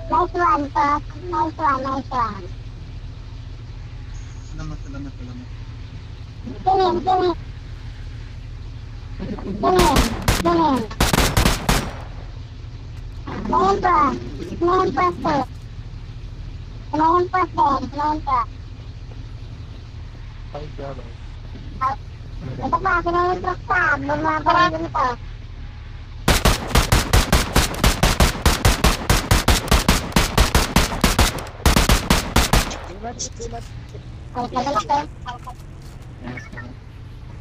Nice one, boss. Nice one, nice one. Salamat, salamat, salamat. Sinin, sinin. Sinin, sinin. Ngayon po. Ngayon po, sir. Ngayon po, sir. Ngayon po. Ay, grabe. Ito po, sinayin po sa. Bumabaran din ito. Ay, kagalas eh.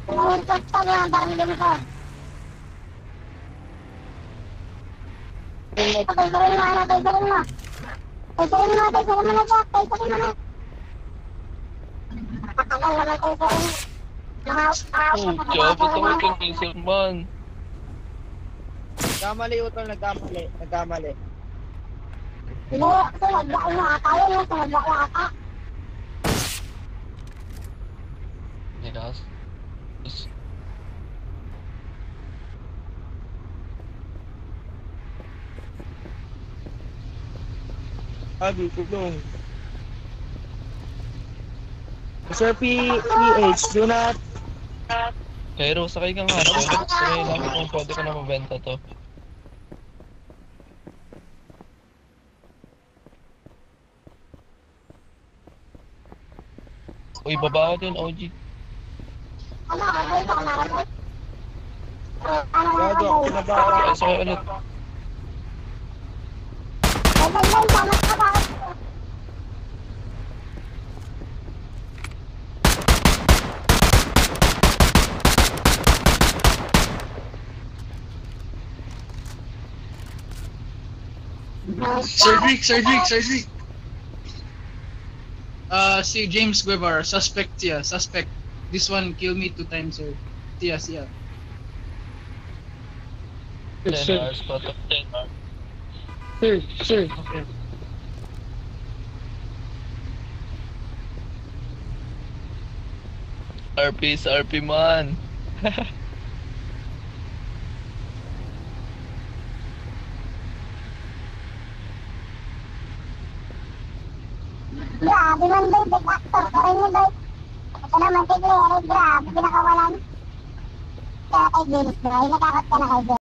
Sinayin po sa. Bumabaran din ito. Taysarin mo, ano, taysarin mo. Taysarin mo, taysarin mo na siya. Taysarin mo na. Nakatagal naman taysarin mo. Job, ito ko kang isip man. Nagkamali, Utol, nagkamali. Nagkamali. Hindi, kasi nagdaan mo ata yun, yung sinadla ata. Nilas. Abi, tulong. Sir PH, do not... Pero sakay kang nga. Sakay lang kung pwede ko na mabenta to. Uy, baba ko dun, OG. Ano, okay ka na rin. Ano nga Gago, ka pinabawa. Ay, sakay ulit. Ay, dagdag, damat ka ba? Sir Rick, Sir Rick, Sir Rick. Si James Guevara, suspect siya, suspect. This one kill me 2 times, sir. Siya. 10 Sir, hours pa to. 10 hours. sir. Okay. RP sa RP man. Grabe man ba, big actor ka rin yun, boy. Ito naman, tigre, grabe, pinakawalan. Kaya kay James, bro, natakot ka na kay James.